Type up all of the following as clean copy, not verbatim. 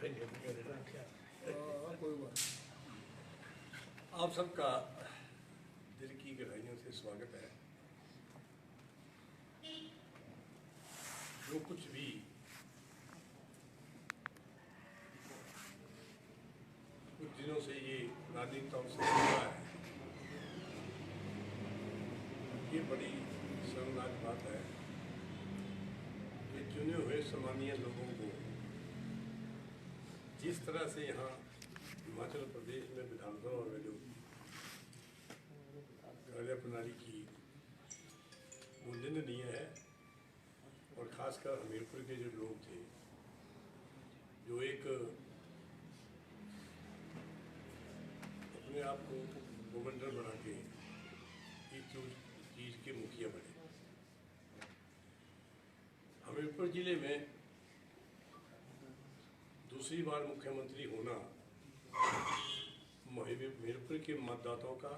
कोई बात। आप सबका दिल की गहराइयों से स्वागत है। जो कुछ भी कुछ दिनों से ये राजनीतिक तौर से हो रहा है, ये बड़ी शर्मनाक बात है कि चुने हुए सामान्य लोगों को जिस तरह से यहाँ हिमाचल प्रदेश में विधानसभा में जो कार्य प्रणाली की वो निंदनीय है। और ख़ासकर हमीरपुर के जो लोग थे, जो एक अपने आप को गवर्नर बना के इस चीज़ के मुखिया बने। हमीरपुर जिले में दूसरी बार मुख्यमंत्री होना हमीरपुर के मतदाताओं का,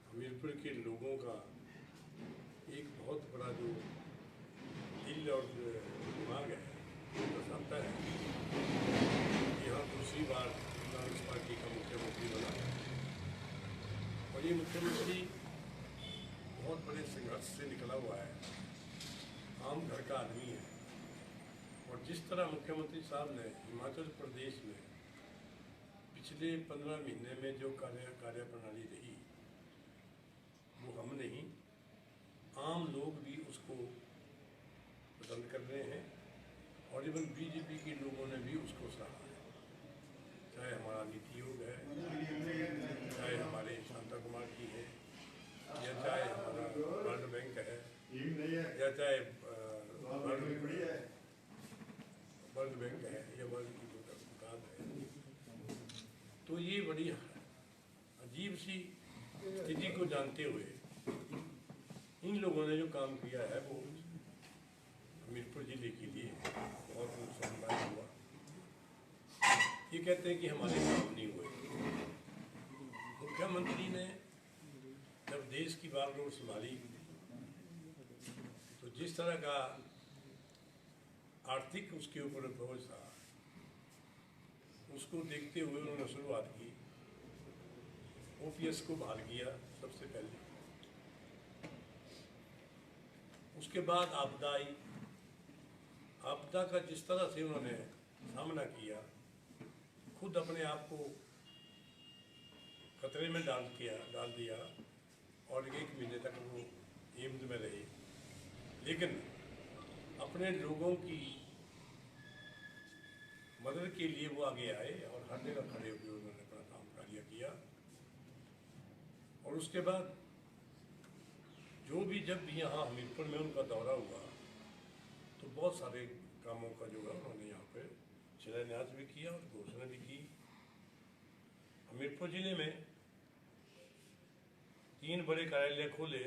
हमीरपुर के लोगों का एक बहुत बड़ा जो दिल और दिमाग है वो दर्शाता है कि यहाँ दूसरी बार कांग्रेस पार्टी का मुख्यमंत्री बना। और ये मुख्यमंत्री बहुत बड़े संघर्ष से निकला हुआ है, आम घर का आदमी है। और जिस तरह मुख्यमंत्री साहब ने हिमाचल प्रदेश में पिछले 15 महीने में जो कार्य प्रणाली रही, वो हम नहीं, आम लोग भी उसको पसंद कर रहे हैं। और इवन बीजेपी के लोगों ने भी उसको सराहा है। चाहे हमारा नीति योग है, चाहे हमारे शांता कुमार की है, या चाहे हमारा वर्ल्ड बैंक है, या चाहे वर्ल्ड बैंक है, या वर्ल्ड की दुकान है। तो ये बड़ी अजीब सी स्थिति को जानते हुए इन लोगों ने जो काम किया है वो हमीरपुर जिले के लिए बहुत नुकसानदायक हुआ। ये कहते हैं कि हमारे काम नहीं हुए। मुख्यमंत्री ने जब देश की बागडोर संभाली तो जिस तरह का आर्थिक उसके ऊपर बोझ था, उसको देखते हुए उन्होंने शुरुआत की, ओपीएस को बहाल किया सबसे पहले। उसके बाद आपदा आई। आपदा का जिस तरह से उन्होंने सामना किया, खुद अपने आप को खतरे में डाल दिया और 1 महीने तक वो एम्स में रहे। लेकिन अपने लोगों की मदद के लिए वो आगे आए और हर जगह खड़े हुए उन्होंने अपना काम कार्य किया। और उसके बाद जब भी यहाँ हमीरपुर में उनका दौरा हुआ तो बहुत सारे कामों का जो है उन्होंने यहाँ पे शिलान्यास भी किया और घोषणा भी की। हमीरपुर जिले में 3 बड़े कार्यालय खोले।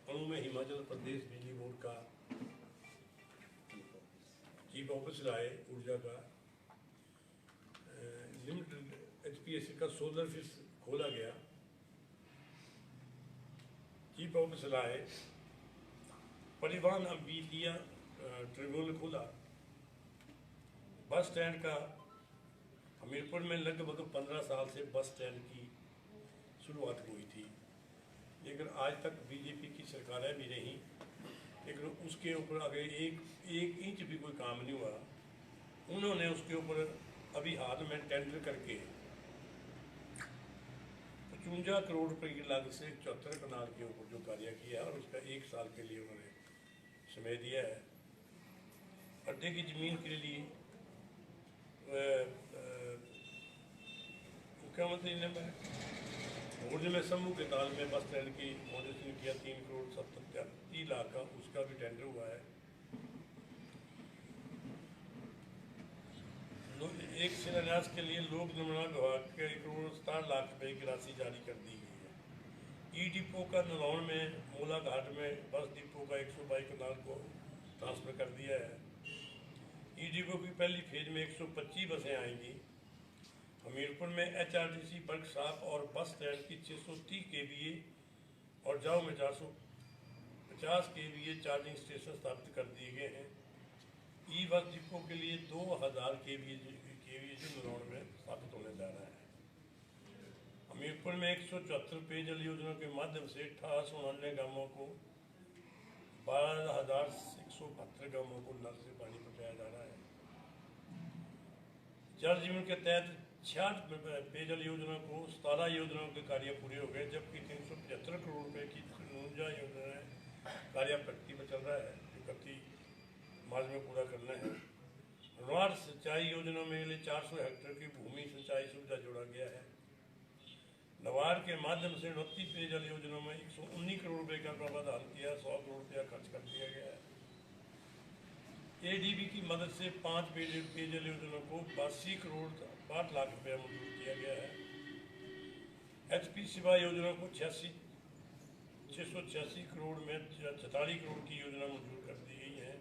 उनमें हिमाचल प्रदेश बिजली बोर्ड का चीफ ऑफिस लाए, ऊर्जा का लिमिटेड HPSC का सोलर फिश खोला गया, चीफ ऑफिस लाए, परिवहन अभिलिया ट्रिब्यूनल खोला, बस स्टैंड का हमीरपुर में लगभग 15 साल से बस स्टैंड की शुरुआत हुई थी, लेकिन आज तक बीजेपी की सरकारें भी रहीं, लेकिन उसके ऊपर अगर एक इंच भी कोई काम नहीं हुआ। उन्होंने उसके ऊपर अभी हाल में टेंडर करके 55 करोड़ रुपए की लागत से 74 कनाल के ऊपर जो कार्य किया और उसका 1 साल के लिए उन्होंने समय दिया है। अड्डे की ज़मीन के लिए मुख्यमंत्री ने भोज में समूह के ताल में बस स्टैंड की मॉडरेशन किया, 3 करोड़ 70 लाख का, उसका भी टेंडर हुआ है। एक शिलान्यास के लिए लोक निर्माण विभाग के 1 करोड़ 60 लाख रुपए की राशि जारी कर दी गई है। ई डिपो का नलौन में मूला घाट में बस डिपो का 122 कनाल को ट्रांसफर कर दिया है। ई डिपो की पहली फेज में 125 बसें आएंगी। हमीरपुर में HRTC वर्कशॉप और बस स्टैंड की 630 kVA और जाओ में 450 kVA चार्जिंग स्टेशन स्थापित कर दिए गए हैं। ई बस डिपो के लिए 2000 केवी निर्माण में स्थापित होने जा रहा है। हमीरपुर में 174 पेयजल योजना के माध्यम से 1899 गांवों को 12,172 गांवों को नल से पानी पहुंचाया जा रहा है। जल जीवन के तहत 66 पेयजल योजना को 17 योजनाओं के कार्य पूरे हो गए, जबकि 375 करोड़ रुपए की 49 योजनाएं कार्य प्रगति पर चल रहा है, जो 31 मार्च में पूरा करना है। रुआर सिंचाई योजना में 400 हेक्टेयर की भूमि सिंचाई सुविधा जोड़ा गया है। नवार के माध्यम से 29 पेयजल योजनाओं में 119 करोड़ रुपए का प्रावधान किया, 100 करोड़ रुपया खर्च कर दिया गया है। एडीबी की मदद से 5 पेयजल योजनाओं को 82 करोड़ 8 लाख रुपया मंजूर किया गया है। एचपी सेवा योजना को 686 करोड़ में 44 करोड़ की योजना मंजूर कर दी गई है।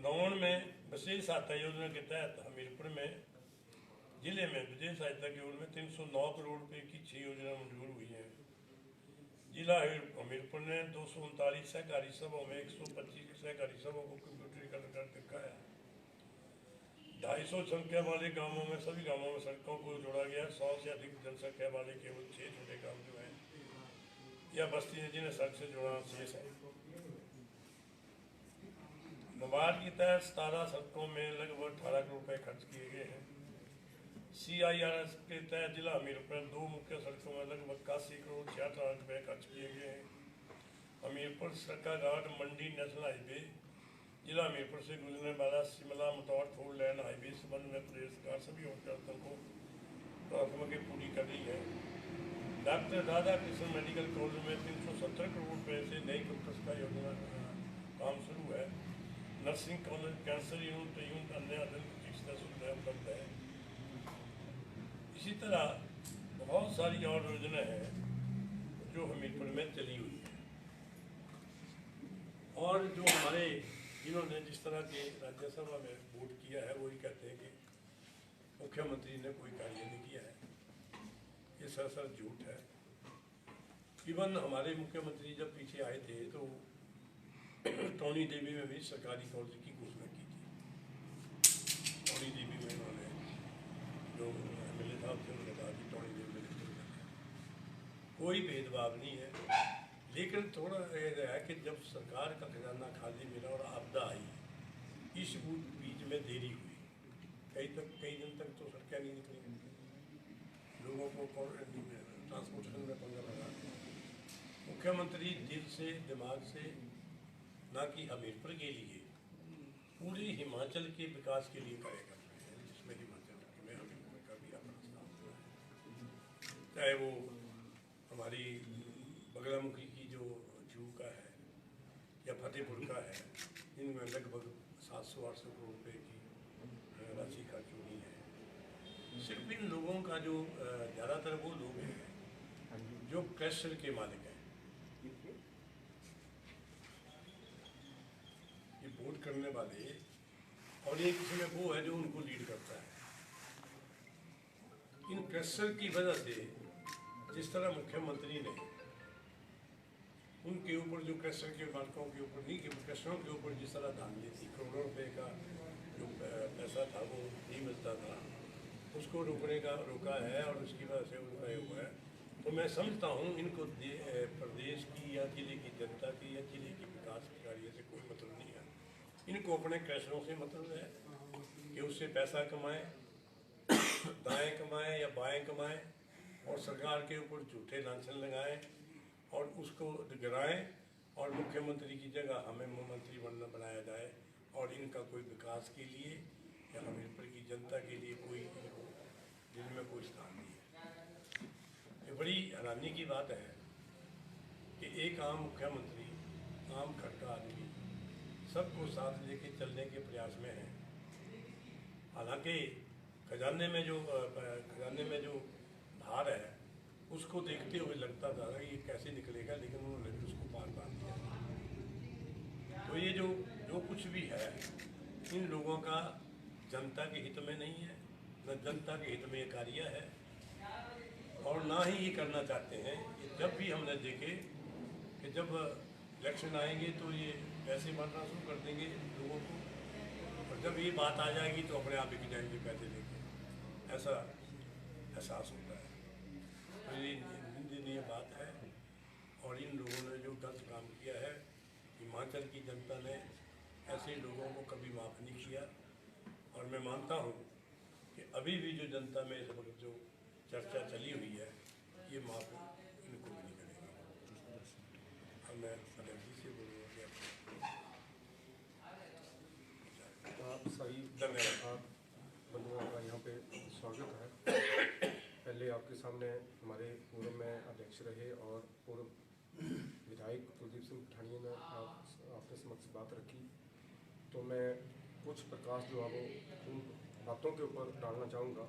नौन में विशेष सहायता योजना के तहत हमीरपुर में जिले में विशेष सहायता की ओर में 309 करोड़ रुपए की 6 योजना मंजूर हुई है। जिला हमीरपुर ने 239 सहकारी सभाओं में 125 सहकारी सभाओं को कंप्यूटरीकरण कर रखा है। 250 संख्या वाले गांवों में सभी गांवों में सड़कों को जोड़ा गया। 100 से अधिक जनसंख्या वाले केवल 6 छोटे गांव जो हैं या बस्ती हैं जिन्हें सड़क से जोड़ना शेष है। नबार्ड के तहत 17 सड़कों में लगभग 18 करोड़ रुपए खर्च किए गए हैं। CIRS के तहत जिला हमीरपुर में 2 मुख्य सड़कों में लगभग 81 करोड़ 66 लाख रुपए खर्च किए गए हैं। हमीरपुर सरकाघाट मंडी नेशनल हाईवे जिला हमीरपुर से गुजरने वाला Shimla Mataur four lane highway संबंध में प्रदेश सरकार सभी उपकरणों को प्राथमिकता पूरी कर रही है। Doctor Radha Krishna medical college में 370 करोड़ रुपए से नई कैंपस का योजना काम शुरू है। नर्सिंग कॉलेज, कैंसर यूनिट अन्य आधुनिक चिकित्सा सुविधाएं उपलब्ध है। इसी तरह बहुत सारी और योजनाएं हैं जो हमीरपुर में चली हुई है। और जो हमारे जिन्होंने जिस तरह के राज्यसभा में वोट किया है वही कहते हैं कि मुख्यमंत्री ने कोई कार्य नहीं किया है। ये सरासर झूठ है। इवन हमारे मुख्यमंत्री जब पीछे आए थे तो टोनी देवी में भी सरकारी कॉलेज की घोषणा की थी। टोनी देवी में उन्होंने जो MLA था उन्होंने कहा कि टोनी देवी में कोई भेदभाव नहीं है, लेकिन थोड़ा है कि जब सरकार का खजाना खाली मिला और आपदा आई, इस बीच में देरी हुई। कई दिन तक तो सड़कें नहीं निकली, लोगों को ट्रांसपोर्टेशन में पंगा लगा। मुख्यमंत्री दिल से दिमाग से ना कि हमीरपुर के लिए पूरे हिमाचल के विकास के लिए कार्य कर रहे हैं, जिसमें हिमाचल में हमीरपुर का भी अपना स्थान है। चाहे वो हमारी बगलामुखी की जो जू का है या फतेहपुर का है, इनमें लगभग 700-800 करोड़ रुपए की राशि खर्च हुई है। सिर्फ इन लोगों का जो ज़्यादातर वो लोग हैं जो क्रशर के मालिक हैं। ये वोट करने वाले और एक इसमें वो है जो उनको लीड करता है। इन क्रशर की वजह से जिस तरह मुख्यमंत्री ने उनके ऊपर जो क्रशर के मालिकों के ऊपर नहीं कि क्रशरों के ऊपर जिस तरह धान ली थी, करोड़ों रुपए का जो पैसा था वो नहीं मिलता था, उसको रोकने का रोका है और उसकी वजह से उनका ये हुआ है। तो मैं समझता हूँ इनको प्रदेश की या जिले की जनता की या जिले की विकास के कार्य से कोई मतलब नहीं है। इनको अपने क्रशरों से मतलब है कि उससे पैसा कमाएं, दाएँ कमाएं या बाएँ कमाएं और सरकार के ऊपर झूठे लांछन लगाएं और उसको गिराएं और मुख्यमंत्री की जगह हमें मंत्री बनाया जाए और इनका कोई विकास के लिए या हमीरपुर की जनता के लिए कोई दिल में कोई स्थान नहीं है। ये बड़ी हैरानी की बात है कि एक आम मुख्यमंत्री, आम घर का आदमी सबको साथ लेके चलने के प्रयास में है। हालांकि खजाने में जो भार है उसको देखते हुए लगता था कि ये कैसे निकलेगा, लेकिन उन्होंने भी उसको पार बांध दिया। तो ये जो कुछ भी है इन लोगों का जनता के हित में नहीं है, न जनता के हित में ये कार्य है और ना ही ये करना चाहते हैं। जब भी हमने देखे कि जब इलेक्शन आएंगे तो ये पैसे बांटना शुरू कर देंगे लोगों को, और जब ये बात आ जाएगी तो अपने आप बिक जाएंगे पैसे लेके, ऐसा एहसास होता है। तो ये निंदनीय बात है, और इन लोगों ने जो गलत काम किया है, हिमाचल की जनता ने ऐसे लोगों को कभी माफ़ नहीं किया। और मैं मानता हूँ कि अभी भी जो जनता में इस वक्त जो चर्चा चली हुई है, ये माफ़ इनको भी नहीं करेंगे। अब मैं अलग से बोलूँगा कि आप सही धन्यवाद। आप बंधुओं का यहाँ पे स्वागत है। पहले आपके सामने हमारे पूर्व में अध्यक्ष रहे और पूर्व विधायक कुलदीप सिंह पठानिया ने आपके समक्ष बात रखी, तो मैं कुछ प्रकाश जो है वो उन बातों के ऊपर डालना चाहूँगा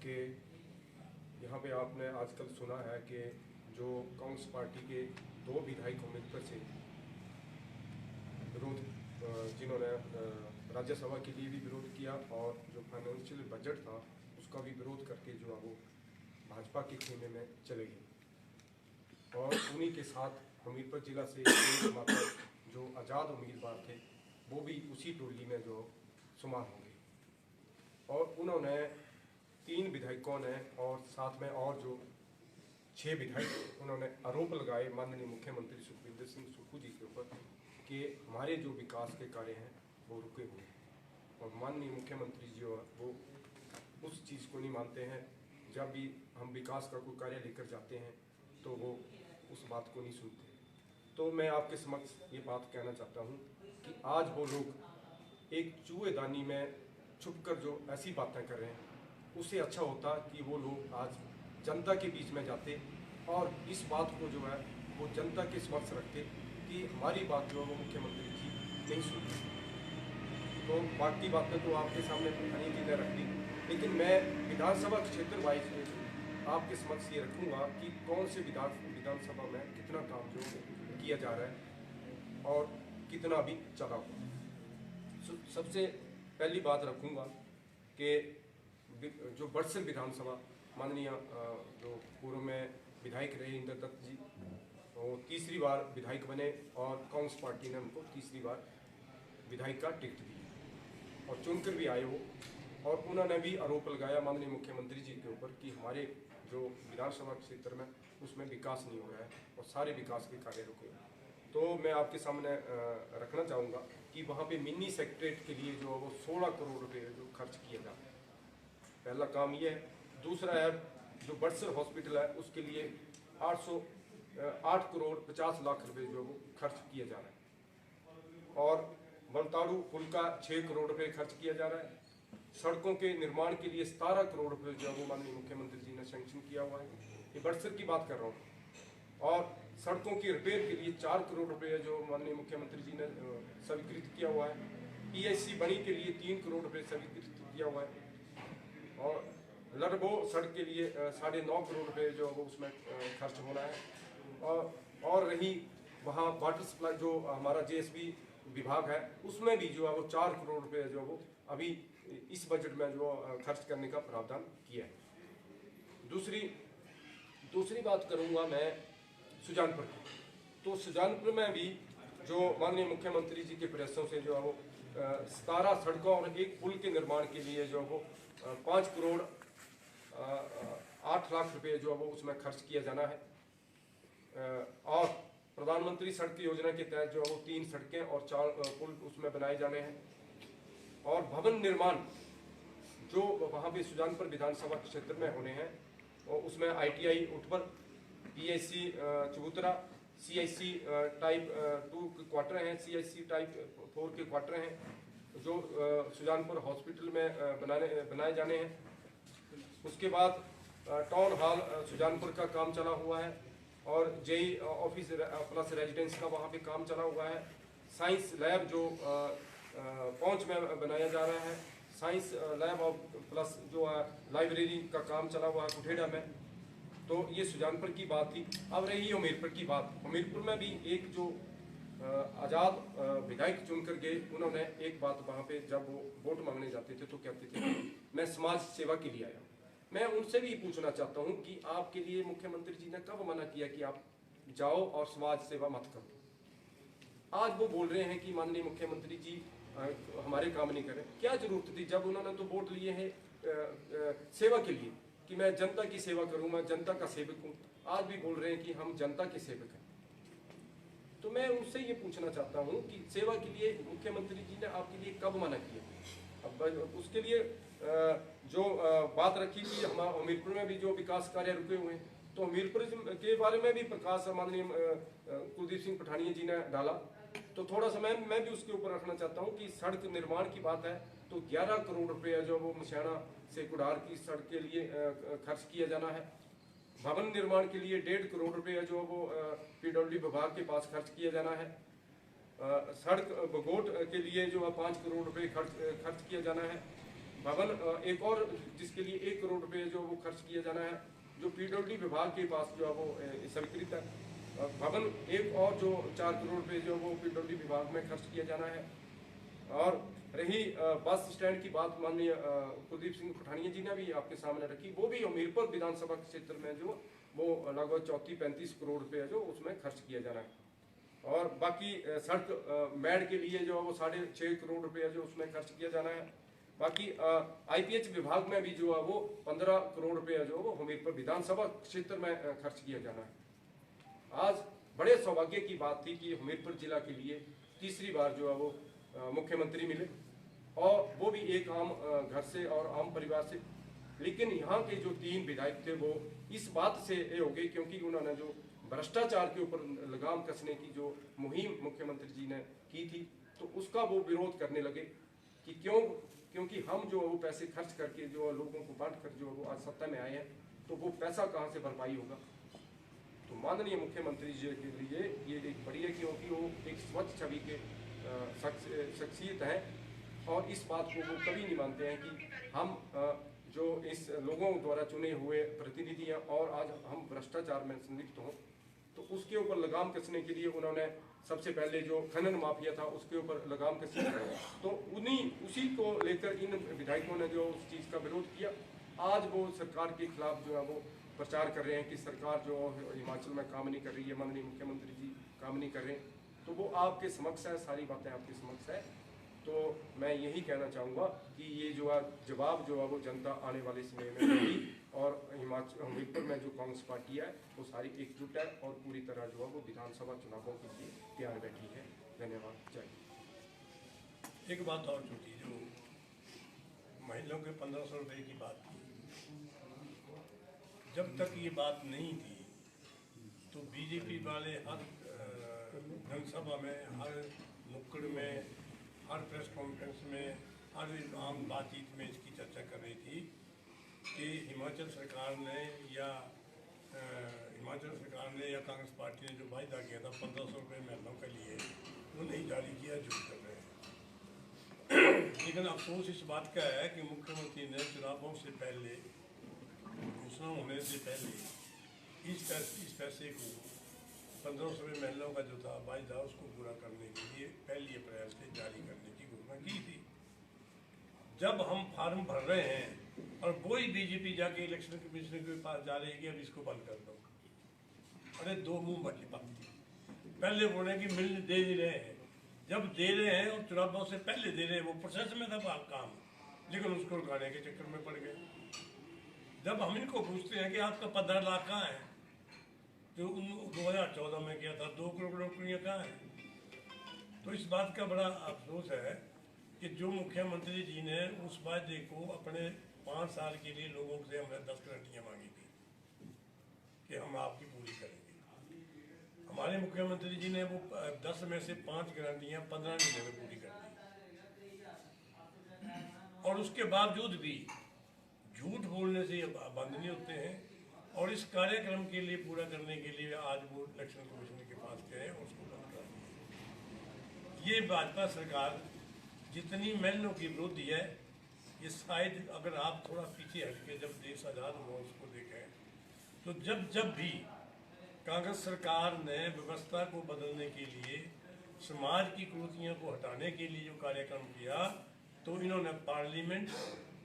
कि यहाँ पे आपने आजकल सुना है कि जो कांग्रेस पार्टी के 2 विधायकों मिलकर से विरोध, जिन्होंने राज्यसभा के लिए भी विरोध किया और जो फाइनेंशियल बजट था उसका भी विरोध करके जो है वो भाजपा के खेमे में चले गए। और उन्हीं के साथ हमीरपुर जिला से मात्र जो आज़ाद उम्मीदवार थे वो भी उसी टोली में जो शुमार हो गए। और उन्होंने 3 विधायकों ने और साथ में और जो 6 विधायक, उन्होंने आरोप लगाए माननीय मुख्यमंत्री सुखविंदर सिंह सुक्खू जी के ऊपर कि हमारे जो विकास के कार्य हैं वो रुके हुए हैं। और माननीय मुख्यमंत्री जो है वो उस चीज़ को नहीं मानते हैं। जब भी हम विकास का कोई कार्य लेकर जाते हैं तो वो उस बात को नहीं सुनते। तो मैं आपके समक्ष ये बात कहना चाहता हूँ कि आज वो लोग एक चूहेदानी में छुपकर जो ऐसी बातें कर रहे हैं, उससे अच्छा होता कि वो लोग आज जनता के बीच में जाते और इस बात को जो है वो जनता के समक्ष रखते कि हमारी बात जो है वो मुख्यमंत्री जी नहीं सुनते। तो बाकी बातें तो आपके सामने पठानी जी ने रख दी, लेकिन मैं विधानसभा क्षेत्र वाइज आपके समक्ष ये रखूँगा कि कौन से विधानसभा में कितना काम जो किया जा रहा है और कितना भी चला हुआ। सबसे पहली बात रखूँगा कि जो बड़सर विधानसभा माननीय जो पूर्व में विधायक रहे इंद्र दत्त जी, वो तीसरी बार विधायक बने और कांग्रेस पार्टी ने उनको तीसरी बार विधायक का टिकट दिया और चुनकर भी आए वो। और उन्होंने भी आरोप लगाया माननीय मुख्यमंत्री जी के ऊपर कि हमारे जो विधानसभा क्षेत्र में उसमें विकास नहीं हो रहा है और सारे विकास के कार्य रुके हुए। तो मैं आपके सामने रखना चाहूँगा कि वहाँ पे मिनी सेक्रेटरीट के लिए जो वो 16 करोड़ रुपए जो खर्च किया जा रहा है। पहला काम ये है। दूसरा है जो बड़सर हॉस्पिटल है उसके लिए 8 करोड़ 50 लाख रुपए जो वो खर्च किया जा रहा है। और बलताड़ू पुल का 6 करोड़ रुपए खर्च किया जा रहा है। सड़कों के निर्माण के लिए 17 करोड़ रुपए जो वो माननीय मुख्यमंत्री जी ने सैंक्शन किया हुआ है। ये बड़सर की बात कर रहा हूँ। और सड़कों की रिपेयर के लिए 4 करोड़ रुपए जो माननीय मुख्यमंत्री जी ने स्वीकृत किया हुआ है। PIC बनी के लिए 3 करोड़ रुपए स्वीकृत किया हुआ है। और लड़बो सड़क के लिए 9.5 करोड़ रुपए जो वो उसमें खर्च होना है। और रही वहाँ वाटर सप्लाई जो हमारा JSB विभाग है उसमें भी जो है वो 4 करोड़ रुपए जो वो अभी इस बजट में जो खर्च करने का प्रावधान किया है। दूसरी बात करूँगा मैं सुजानपुर की। तो सुजानपुर में भी जो माननीय मुख्यमंत्री जी के प्रयासों से जो है वो 17 सड़कों और एक पुल के निर्माण के लिए जो वो 5 करोड़ 8 लाख रुपए जो वो उसमें खर्च किया जाना है। और प्रधानमंत्री सड़क योजना के तहत जो वो 3 सड़कें और 4 पुल उसमें बनाए जाने हैं। और भवन निर्माण जो वहाँ पे सुजानपुर विधानसभा क्षेत्र में होने हैं और उसमें ITI उठपर, PIC चबूतरा, CIC टाइप 2 के क्वार्टर हैं, CIC टाइप 4 के क्वार्टर हैं जो सुजानपुर हॉस्पिटल में बनाए जाने हैं। उसके बाद टाउन हॉल सुजानपुर का काम चला हुआ है और JE ऑफिस प्लस रेजिडेंस का वहाँ पे काम चला हुआ है। साइंस लैब जो पहुँच में बनाया जा रहा है, साइंस लैब और प्लस जो लाइब्रेरी का काम चला हुआ है कुठेड़ा में। तो ये सुजानपुर की बात थी। अब रही हमीरपुर की बात। हमीरपुर में भी एक जो आज़ाद विधायक चुनकर गए, उन्होंने एक बात वहाँ पे जब वो वोट मांगने जाते थे तो कहते थे मैं समाज सेवा के लिए आया। मैं उनसे भी पूछना चाहता हूँ कि आपके लिए मुख्यमंत्री जी ने कब मना किया कि आप जाओ और समाज सेवा मत करो? आज वो बोल रहे हैं कि माननीय मुख्यमंत्री जी हमारे काम नहीं करें। क्या जरूरत थी जब उन्होंने तो वोट लिए हैं सेवा के लिए कि मैं जनता की सेवा करूँ, मैं जनता का सेवक हूँ। आज भी बोल रहे हैं कि हम जनता के सेवक हैं। तो मैं उनसे ये पूछना चाहता हूँ कि सेवा के लिए मुख्यमंत्री जी ने आपके लिए कब मना किया? अब उसके लिए जो बात रखी थी, हमारे हमीरपुर में भी जो विकास कार्य रुके हुए हैं, तो हमीरपुर के बारे में भी प्रकाश माननीय कुलदीप सिंह पठानिया जी ने डाला। तो थोड़ा सा मैं भी उसके ऊपर रखना चाहता हूँ कि सड़क निर्माण की बात है तो 11 करोड़ रुपया जो वो मशैना से कुडार की सड़क के लिए खर्च किया जाना है। भवन निर्माण के लिए 1.5 करोड़ रुपया जो वो PWD विभाग के पास खर्च किया जाना है। सड़क बगोट के लिए जो 5 करोड़ रुपए खर्च किया जाना है। भवन एक और जिसके लिए 1 करोड़ रुपए जो वो खर्च किया जाना है, जो PWD विभाग के पास जो है वो स्वीकृत है। भवन एक और जो 4 करोड़ रुपए जो वो PWD विभाग में खर्च किया जाना है। और रही बस स्टैंड की बात, माननीय कुलदीप सिंह पठानिया जी ने भी आपके सामने रखी। वो भी हमीरपुर विधानसभा क्षेत्र में जो वो लगभग 34-35 करोड़ रुपये जो उसमें खर्च किया जाना है। और बाकी सड़क मैड के लिए जो वो 6.5 करोड़ रुपये जो उसमें खर्च किया जाना है। बाकी IPH विभाग में भी जो है वो 15 करोड़ रुपये जो वो हमीरपुर विधानसभा क्षेत्र में खर्च किया जाना है। आज बड़े सौभाग्य की बात थी कि हमीरपुर जिला के लिए तीसरी बार जो है वो मुख्यमंत्री मिले, और वो भी एक आम घर से और आम परिवार से। लेकिन यहाँ के जो 3 विधायक थे वो इस बात से हो गए क्योंकि उन्होंने जो भ्रष्टाचार के ऊपर लगाम कसने की जो मुहिम मुख्यमंत्री जी ने की थी, तो उसका वो विरोध करने लगे कि क्योंकि हम जो वो पैसे खर्च करके जो लोगों को बांट कर जो वो आज सत्ता में आए हैं, तो वो पैसा कहाँ से भरपाई होगा। तो माननीय मुख्यमंत्री जी के लिए ये एक बड़ी है क्योंकि वो एक स्वच्छ छवि के शख्सियत है, और इस बात को वो कभी नहीं मानते हैं कि हम जो इस लोगों द्वारा चुने हुए प्रतिनिधि हैं और आज हम भ्रष्टाचार में संलिप्त हों। तो उसके ऊपर लगाम कसने के लिए उन्होंने सबसे पहले जो खनन माफिया था उसके ऊपर लगाम कसी, तो उसी को लेकर इन विधायकों ने जो उस चीज़ का विरोध किया। आज वो सरकार के खिलाफ जो है वो प्रचार कर रहे हैं कि सरकार जो हिमाचल में काम नहीं कर रही है, माननीय मुख्यमंत्री जी काम नहीं कर रहे हैं। तो वो आपके समक्ष है, सारी बातें आपके समक्ष है। तो मैं यही कहना चाहूँगा कि ये जो है जवाब जो है वो जनता आने वाले समय में देगी, और हमीरपुर में जो कांग्रेस पार्टी है वो सारी एकजुट है और पूरी तरह जो है वो विधानसभा चुनावों के लिए तैयार बैठी है। धन्यवाद। जय। एक बात और छोटी, जो महिलाओं के 1500 रुपये की बात की, जब तक ये बात नहीं थी तो बीजेपी वाले हर जनसभा में, हर नुक्कड़ में, हर प्रेस कॉन्फ्रेंस में, हर आम बातचीत में इसकी चर्चा कर रही थी कि हिमाचल सरकार ने या कांग्रेस पार्टी ने जो वायदा किया था 1500 रुपये महिलाओं के लिए, वो नहीं जारी किया, झूठ कर रहे हैं। लेकिन अफसोस इस बात का है कि मुख्यमंत्री ने चुनावों से पहले, घोषणा होने से पहले इस पैसे को 1500 रुपये महिलाओं का जो था वायदा उसको पूरा करने के लिए 1 अप्रैल से जारी करने की घोषणा की थी। जब हम फॉर्म भर रहे हैं और वही बीजेपी जाके इलेक्शन कमीशन के पास जा रही है कि अब इसको बंद कर दो। अरे दो मुंह वाली बात थी। पहले बोले कि मिल दे नहीं रहे हैं, जब दे रहे हैं और चुनावों से पहले दे रहे हैं, वो प्रोसेस में था काम, लेकिन उसको रुकाने के चक्कर में पड़ गए। जब हम इनको पूछते हैं कि आपका 15 लाख कहाँ है, जो 2014 में किया था, 2 करोड़ नौकरियाँ कहाँ हैं। तो इस बात का बड़ा अफसोस है कि जो मुख्यमंत्री जी ने उस वायदे को अपने 5 साल के लिए लोगों से हमने 10 गारंटियाँ मांगी थी कि हम आपकी पूरी करेंगे। हमारे मुख्यमंत्री जी ने वो 10 में से 5 गारंटियाँ 15 महीने में पूरी कर दी, और उसके बावजूद भी झूठ बोलने से बंद नहीं होते हैं। और इस कार्यक्रम के लिए पूरा करने के लिए आज वो इलेक्शन कमीशन के पास गए, उसको बंद कर दिया। ये भाजपा सरकार जितनी महिलाओं की विरोधी है, ये शायद अगर आप थोड़ा पीछे हटके जब देश आज़ाद हुआ उसको देखें, तो जब भी कांग्रेस सरकार ने व्यवस्था को बदलने के लिए, समाज की कुरीतियों को हटाने के लिए जो कार्यक्रम किया, तो इन्होंने पार्लियामेंट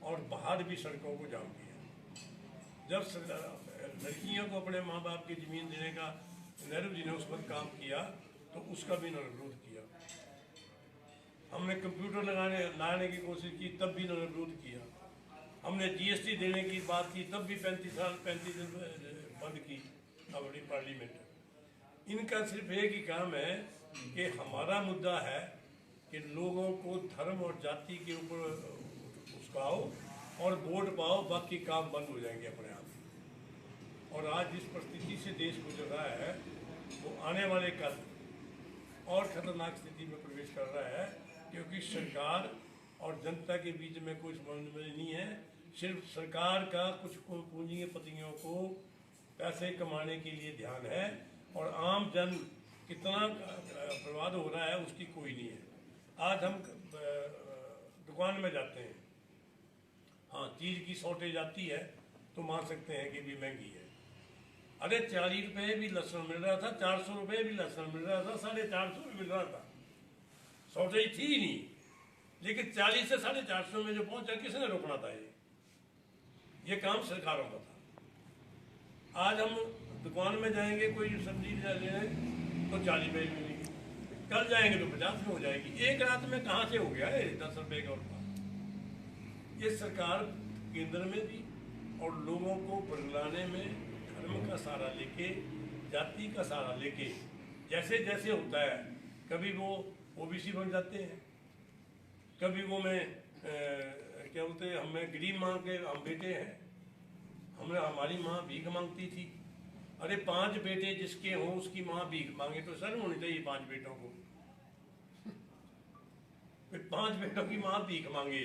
और बाहर भी सड़कों को जाम किया। जब लड़कियों को अपने माँ बाप की ज़मीन देने का नेहरू जी ने उस वक्त काम किया, तो तो उसका भी इन्होंने विरोध किया। हमने कंप्यूटर लगाने की कोशिश की, तब भी इन्होंने विरोध किया। हमने GST देने की बात की, तब भी 35 दिन बंद की अपनी पार्लियामेंट। इनका सिर्फ एक ही काम है कि हमारा मुद्दा है कि लोगों को धर्म और जाति के ऊपर उस्काओ और वोट पाओ, बाकी काम बंद हो जाएंगे अपने आप। और आज जिस परिस्थिति से देश गुजर रहा है वो आने वाले कल और खतरनाक स्थिति में प्रवेश कर रहा है, क्योंकि सरकार और जनता के बीच में कोई समन्वय नहीं है। सिर्फ सरकार का कुछ पूंजीपतियों को पैसे कमाने के लिए ध्यान है, और आम जन कितना बर्बाद हो रहा है उसकी कोई नहीं है। आज हम दुकान में जाते हैं, हाँ चीज़ की शॉर्टेज आती है तो मान सकते हैं कि भी महंगी है। अरे 40 रुपये भी लहसुन मिल रहा था, 400 रुपये भी लहसुन मिल रहा था, 450 में मिल रहा था, शॉर्टेज थी ही नहीं। लेकिन 40 से 450 में जो पहुंचा, किसने रोकना था? ये काम सरकारों का था। आज हम दुकान में जाएंगे, कोई सब्जी लेने तो 40 रुपये मिलेगी, कल जाएंगे तो 50 में हो जाएगी। एक रात में कहाँ से हो गया है 10 रुपये का उत्पाद? ये सरकार केंद्र में भी और लोगों को बदलाने में धर्म का सहारा लेके, जाति का सहारा लेके, जैसे जैसे होता है, कभी वो OBC बन जाते हैं, कभी वो क्या बोलते हैं, हमें गरीब माँ के हम बेटे हैं, हमारी माँ भीख मांगती थी। अरे 5 बेटे जिसके हों उसकी माँ भीख मांगे तो शर्म होनी चाहिए 5 बेटों को। 5 बेटों की माँ भीख मांगे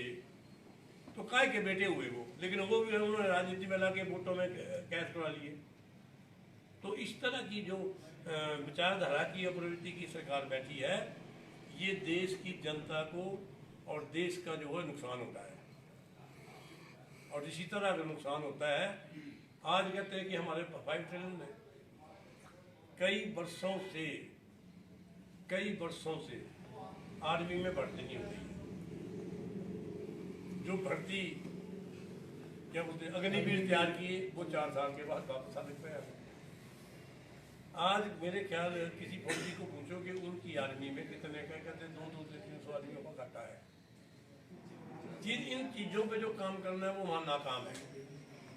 तो काय के बेटे हुए वो? लेकिन वो भी उन्होंने राजनीति में लाके वोटों में कैश करा लिए। तो इस तरह की जो विचारधारा की और प्रवृत्ति की सरकार बैठी है, ये देश की जनता को और देश का जो है नुकसान होता है। और इसी तरह अगर नुकसान होता है, आज कहते हैं कि हमारे 5 ट्रिलियन है, कई वर्षों से आर्मी में भर्ती नहीं हो रही। जो भर्ती क्या बोलते हैं अग्निवीर तैयार किए, वो 4 साल के बाद वापस आ सकते हैं। आज मेरे ख्याल किसी फौजी को पूछो कि उनकी आर्मी में कितने का, कहते 200 से 300 आदमियों का घाटा है। इन चीज़ों पे जो काम करना है वो वहाँ नाकाम है,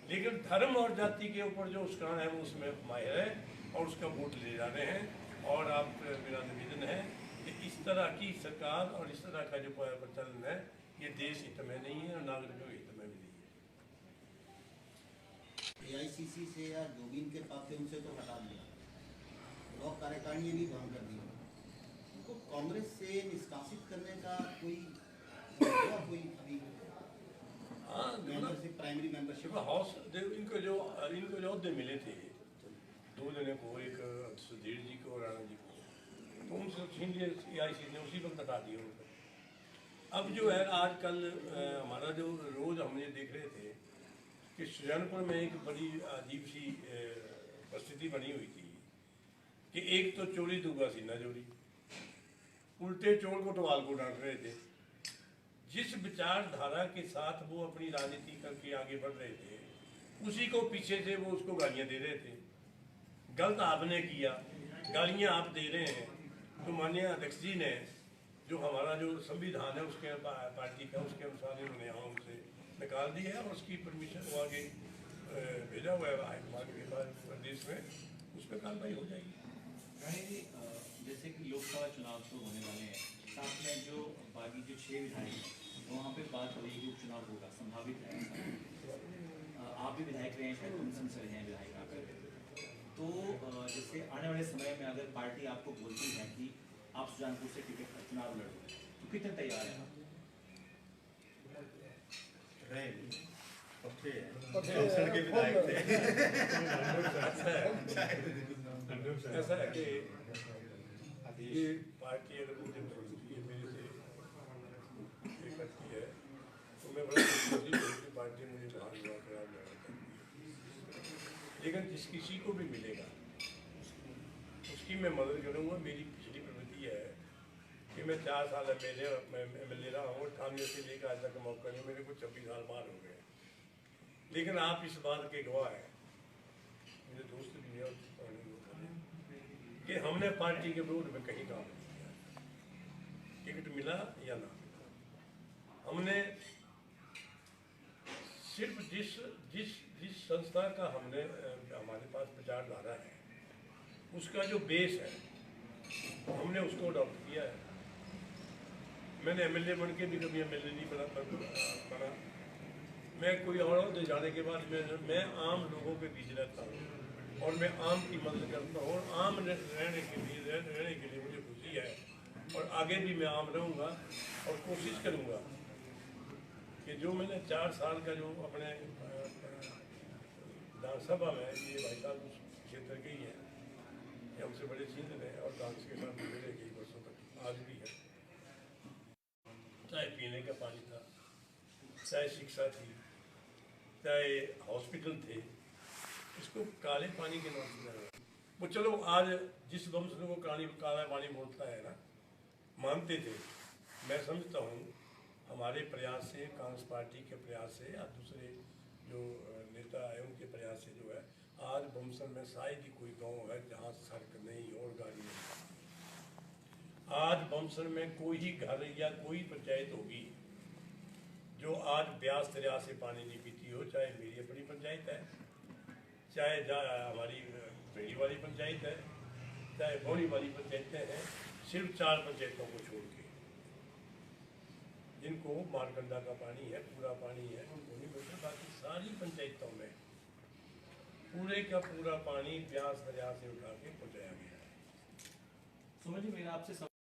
लेकिन धर्म और जाति के ऊपर जो उसका है वो उसमें माहिर है और उसका वोट ले जा रहे हैं। और आप मेरा निवेदन है कि इस तरह की सरकार और इस तरह का जो प्रचलन है, ये देश हित में नहीं है और नागरिकों के हित में भी नहीं है। AICC से या जो भी इनके पास थे उनसे तो हटा दिया, ब्लॉक कार्यकारिणी भी भंग कर दी, उनको कांग्रेस से निष्कासित करने का कोई अभी मेंबरशिप, प्राइमरी मेंबरशिप हाउस इनको जो अहदे मिले थे 2 जने को, एक सुधीर जी को और राणा जी को, तो उनसे छीन लिए AICC ने, उसी वक्त हटा दिया उनको। अब जो है आजकल हमारा जो रोज़ हम ये देख रहे थे कि सुजानपुर में एक बड़ी अजीब सी परिस्थिति बनी हुई थी कि एक तो चोरी दूंगा सीना चोरी, उल्टे चोर को टवाल को डांट रहे थे। जिस विचारधारा के साथ वो अपनी राजनीति करके आगे बढ़ रहे थे, उसी को पीछे से वो उसको गालियाँ दे रहे थे। गलत आपने किया, गालियाँ आप दे रहे हैं, तो माननीय अध्यक्ष जी ने जो हमारा जो संविधान है उसके पार्टी का, उसके अनुसार उन्होंने यहाँ उनसे निकाल दी है और उसकी परमिशन वो आगे भेजा हुआ है हाईकमान के बाद प्रदेश में, उस पर कार्रवाई हो जाएगी। जैसे कि लोकसभा चुनाव तो होने वाले हैं, साथ में जो बाकी जो 6 विधायक हैं वहाँ पे बात हो रही है कि उपचुनाव होगा, संभावित है। आप भी विधायक रहे हैं, शायद कमीशन से रहे हैं विधायक आकर, तो जैसे आने वाले समय में अगर पार्टी आपको बोलती है कि आप सुजानपुर से टिकट पर चुनाव लड़ो, तो कितने तैयार हैं आप? के विधायक थे। ऐसा है कि ये पार्टी अगर मुझे मेरे से ये करती है तो मैं बड़ा खुशी की पार्टी मुझे बाहर हुआ करार लगाती है। लेकिन जिस किसी को भी मिलेगा उसकी मैं मदद करूँगा। मेरी पिछली प्रवृत्ति है कि मैं 4 साल MLA रहा हूँ, 98 से लेकर आज तक मौका नहीं, मेरे को 26 साल बाहर हो गए। लेकिन आप इस बात के गवाह हैं, मेरे दोस्त भी हैं, कि हमने पार्टी के विरोध में कहीं काम नहीं किया, टिकट मिला या ना मिला। हमने सिर्फ जिस संस्था का हमने हमारे पास प्रचार ला रहा है, उसका जो बेस है हमने उसको अडॉप्ट किया है। मैंने एमएलए बन के भी कभी एमएलए नहीं बना। मैं कोई और जाने के बाद मैं आम लोगों के बीच रहता हूँ और मैं आम की मदद करता हूँ और आम रहने के लिए मुझे खुशी है और आगे भी मैं आम रहूँगा और कोशिश करूँगा कि जो मैंने 4 साल का जो अपने विधानसभा में ये भाई साहब उस क्षेत्र के ही हैं, ये हमसे बड़े सीनियर हैं और कांग्रेस के साथ मिले कई वर्षों तक, आज भी है। चाहे पीने का पानी था, चाहे शिक्षा थी, चाहे हॉस्पिटल थे, इसको काले पानी के नाम से वो चलो आज जिस वंश को काला पानी बोलता है ना, मानते थे। मैं समझता हूँ हमारे प्रयास से, कांग्रेस पार्टी के प्रयास से या दूसरे जो नेता है उनके प्रयास से जो है आज बमसन में शायद ही कोई गांव है जहाँ सड़क नहीं और गाड़ी नहीं। आज बमसन में कोई ही घर या कोई पंचायत होगी जो आज ब्यास दरिया से पानी नहीं पीती हो, चाहे मेरी अपनी पंचायत है, चाहे हमारी बेड़ी वाली पंचायत है, चाहे बौनी वाली पंचायतें हैं, सिर्फ 4 पंचायतों को छोड़ के जिनको मारकंडा का पानी है, पूरा पानी है, उनको नहीं मिलता। बाकी सारी पंचायतों में पूरे का पूरा पानी ब्यास दरिया से उठा के पहुँचाया गया है। सुमन जी, मेरा आपसे